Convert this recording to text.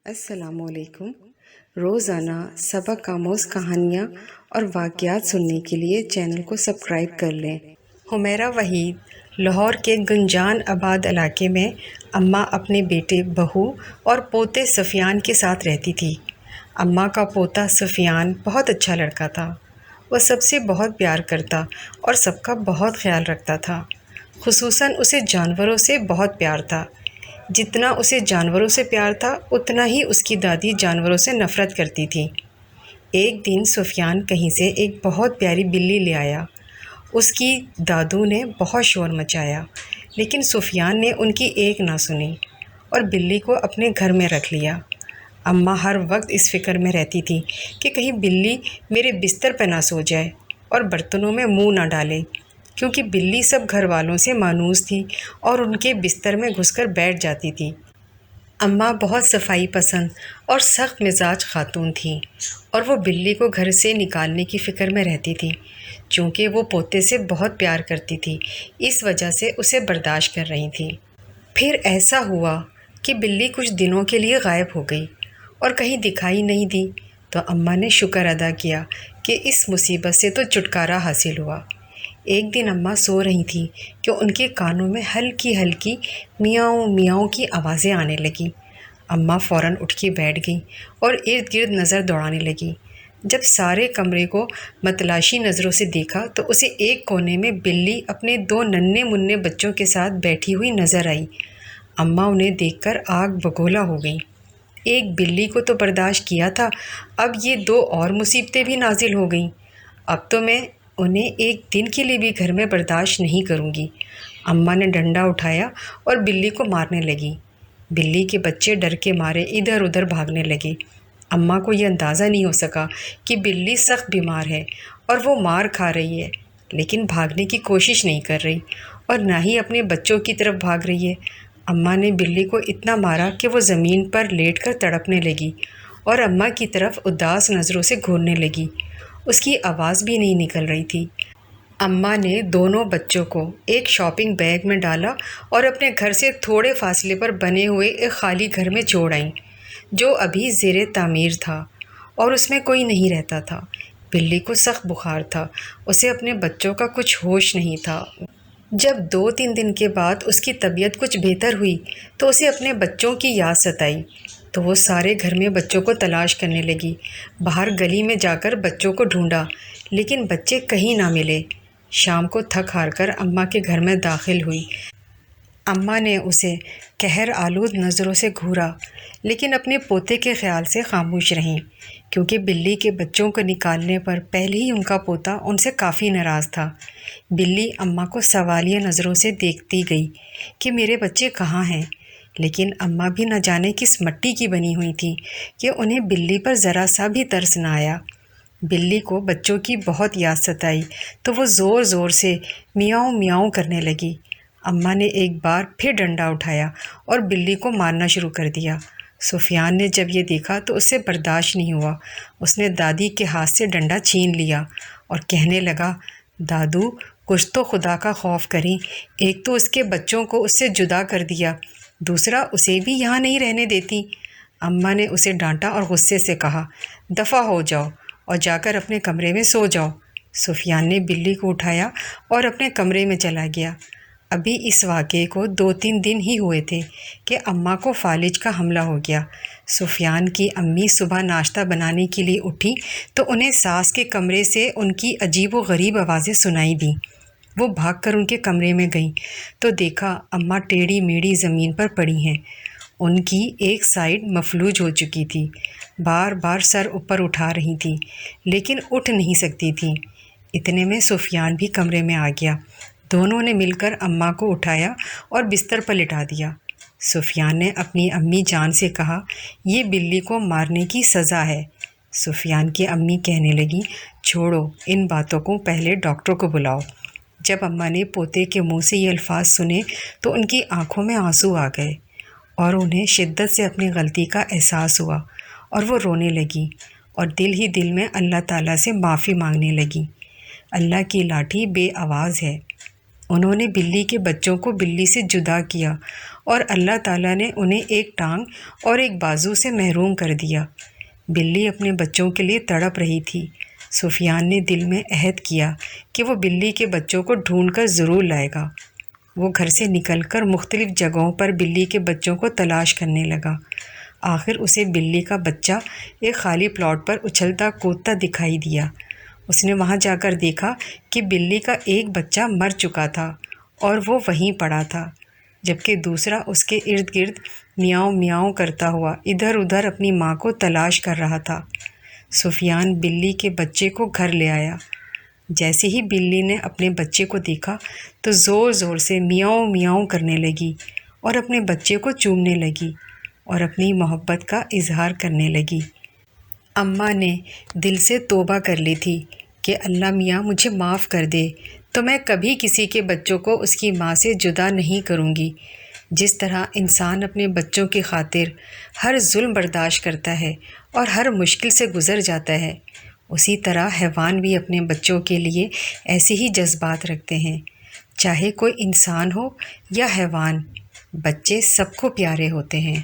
السلام علیکم۔ روزانہ سبق آموز کہانیاں اور واقعات سننے کے لیے چینل کو سبسکرائب کر لیں۔ حمیرہ وحید لاہور کے گنجان آباد علاقے میں اماں اپنے بیٹے، بہو اور پوتے سفیان کے ساتھ رہتی تھی۔ اماں کا پوتا سفیان بہت اچھا لڑکا تھا۔ وہ سب سے بہت پیار کرتا اور سب کا بہت خیال رکھتا تھا۔ خصوصاً اسے جانوروں سے بہت پیار تھا۔ جتنا اسے جانوروں سے پیار تھا اتنا ہی اس کی دادی جانوروں سے نفرت کرتی تھی۔ ایک دن سفیان کہیں سے ایک بہت پیاری بلی لے آیا۔ اس کی دادو نے بہت شور مچایا، لیکن سفیان نے ان کی ایک نہ سنی اور بلی کو اپنے گھر میں رکھ لیا۔ اماں ہر وقت اس فکر میں رہتی تھی کہ کہیں بلی میرے بستر پہ نہ سو جائے اور برتنوں میں منہ نہ ڈالے، کیونکہ بلی سب گھر والوں سے مانوس تھی اور ان کے بستر میں گھس کر بیٹھ جاتی تھی۔ اماں بہت صفائی پسند اور سخت مزاج خاتون تھیں اور وہ بلی کو گھر سے نکالنے کی فکر میں رہتی تھی۔ چونکہ وہ پوتے سے بہت پیار کرتی تھی، اس وجہ سے اسے برداشت کر رہی تھی۔ پھر ایسا ہوا کہ بلی کچھ دنوں کے لیے غائب ہو گئی اور کہیں دکھائی نہیں دی، تو اماں نے شکر ادا کیا کہ اس مصیبت سے تو چھٹکارا حاصل ہوا۔ ایک دن اماں سو رہی تھیں کہ ان کے کانوں میں ہلکی ہلکی میاؤں میاؤں کی آوازیں آنے لگیں۔ اماں فوراً اٹھ کے بیٹھ گئیں اور ارد گرد نظر دوڑانے لگیں۔ جب سارے کمرے کو متلاشی نظروں سے دیکھا تو اسے ایک کونے میں بلی اپنے 2 ننھے منھے بچوں کے ساتھ بیٹھی ہوئی نظر آئی۔ اماں انہیں دیکھ کر آگ بگولا ہو گئیں۔ ایک بلی کو تو برداشت کیا تھا، اب یہ 2 اور مصیبتیں بھی نازل ہو گئیں۔ اب تو میں انہیں ایک دن کے لیے بھی گھر میں برداشت نہیں کروں گی۔ اماں نے ڈنڈا اٹھایا اور بلی کو مارنے لگی۔ بلی کے بچے ڈر کے مارے ادھر ادھر بھاگنے لگے۔ اماں کو یہ اندازہ نہیں ہو سکا کہ بلی سخت بیمار ہے اور وہ مار کھا رہی ہے، لیکن بھاگنے کی کوشش نہیں کر رہی اور نہ ہی اپنے بچوں کی طرف بھاگ رہی ہے۔ اماں نے بلی کو اتنا مارا کہ وہ زمین پر لیٹ کر تڑپنے لگی اور اماں کی طرف اداس نظروں سے گھورنے لگی۔ اس کی آواز بھی نہیں نکل رہی تھی۔ اماں نے دونوں بچوں کو ایک شاپنگ بیگ میں ڈالا اور اپنے گھر سے تھوڑے فاصلے پر بنے ہوئے ایک خالی گھر میں چھوڑ آئیں، جو ابھی زیر تعمیر تھا اور اس میں کوئی نہیں رہتا تھا۔ بلی کو سخت بخار تھا، اسے اپنے بچوں کا کچھ ہوش نہیں تھا۔ جب 2-3 دن کے بعد اس کی طبیعت کچھ بہتر ہوئی تو اسے اپنے بچوں کی یاد ستائی، تو وہ سارے گھر میں بچوں کو تلاش کرنے لگی۔ باہر گلی میں جا کر بچوں کو ڈھونڈا، لیکن بچے کہیں نہ ملے۔ شام کو تھک ہار کر اماں کے گھر میں داخل ہوئی۔ اماں نے اسے قہر آلود نظروں سے گھورا، لیکن اپنے پوتے کے خیال سے خاموش رہیں، کیونکہ بلی کے بچوں کو نکالنے پر پہلے ہی ان کا پوتا ان سے کافی ناراض تھا۔ بلی اماں کو سوالیہ نظروں سے دیکھتی گئی کہ میرے بچے کہاں ہیں، لیکن اماں بھی نہ جانے کس مٹی کی بنی ہوئی تھی کہ انہیں بلی پر ذرا سا بھی ترس نہ آیا۔ بلی کو بچوں کی بہت یاد ستائی تو وہ زور زور سے میاؤں میاؤں کرنے لگی۔ اماں نے ایک بار پھر ڈنڈا اٹھایا اور بلی کو مارنا شروع کر دیا۔ سفیان نے جب یہ دیکھا تو اسے برداشت نہیں ہوا۔ اس نے دادی کے ہاتھ سے ڈنڈا چھین لیا اور کہنے لگا، دادو کچھ تو خدا کا خوف کریں، ایک تو اس کے بچوں کو اس سے جدا کر دیا، دوسرا اسے بھی یہاں نہیں رہنے دیتی۔ اماں نے اسے ڈانٹا اور غصے سے کہا، دفع ہو جاؤ اور جا کر اپنے کمرے میں سو جاؤ۔ سفیان نے بلی کو اٹھایا اور اپنے کمرے میں چلا گیا۔ ابھی اس واقعے کو 2-3 دن ہی ہوئے تھے کہ اماں کو فالج کا حملہ ہو گیا۔ سفیان کی امی صبح ناشتہ بنانے کے لیے اٹھی تو انہیں ساس کے کمرے سے ان کی عجیب و غریب آوازیں سنائی دیں۔ وہ بھاگ کر ان کے کمرے میں گئیں تو دیکھا اماں ٹیڑھی میڑھی زمین پر پڑی ہیں۔ ان کی ایک سائیڈ مفلوج ہو چکی تھی، بار بار سر اوپر اٹھا رہی تھیں، لیکن اٹھ نہیں سکتی تھیں۔ اتنے میں سفیان بھی کمرے میں آ گیا۔ دونوں نے مل کر اماں کو اٹھایا اور بستر پر لٹا دیا۔ سفیان نے اپنی امی جان سے کہا، یہ بلی کو مارنے کی سزا ہے۔ سفیان کی امی کہنے لگیں، چھوڑو ان باتوں کو، پہلے ڈاکٹر کو بلاؤ۔ جب اماں نے پوتے کے منہ سے یہ الفاظ سنے تو ان کی آنکھوں میں آنسو آ گئے اور انہیں شدت سے اپنی غلطی کا احساس ہوا اور وہ رونے لگیں اور دل ہی دل میں اللہ تعالیٰ سے معافی مانگنے لگیں۔ اللہ کی لاٹھی بے آواز ہے۔ انہوں نے بلی کے بچوں کو بلی سے جدا کیا اور اللہ تعالیٰ نے انہیں ایک ٹانگ اور ایک بازو سے محروم کر دیا۔ بلی اپنے بچوں کے لیے تڑپ رہی تھی۔ سفیان نے دل میں عہد کیا کہ وہ بلی کے بچوں کو ڈھونڈ کر ضرور لائے گا۔ وہ گھر سے نکل کر مختلف جگہوں پر بلی کے بچوں کو تلاش کرنے لگا۔ آخر اسے بلی کا بچہ ایک خالی پلاٹ پر اچھلتا کودتا دکھائی دیا۔ اس نے وہاں جا کر دیکھا کہ بلی کا ایک بچہ مر چکا تھا اور وہ وہیں پڑا تھا، جبکہ دوسرا اس کے ارد گرد میاؤں میاؤں کرتا ہوا ادھر ادھر اپنی ماں کو تلاش کر رہا تھا۔ سفیان بلی کے بچے کو گھر لے آیا۔ جیسے ہی بلی نے اپنے بچے کو دیکھا تو زور زور سے میاؤں میاؤں کرنے لگی اور اپنے بچے کو چومنے لگی اور اپنی محبت کا اظہار کرنے لگی۔ اماں نے دل سے توبہ کر لی تھی کہ اللہ میاں مجھے معاف کر دے، تو میں کبھی کسی کے بچوں کو اس کی ماں سے جدا نہیں کروں گی۔ جس طرح انسان اپنے بچوں کی خاطر ہر ظلم برداشت کرتا ہے اور ہر مشکل سے گزر جاتا ہے، اسی طرح حیوان بھی اپنے بچوں کے لیے ایسے ہی جذبات رکھتے ہیں۔ چاہے کوئی انسان ہو یا حیوان، بچے سب کو پیارے ہوتے ہیں۔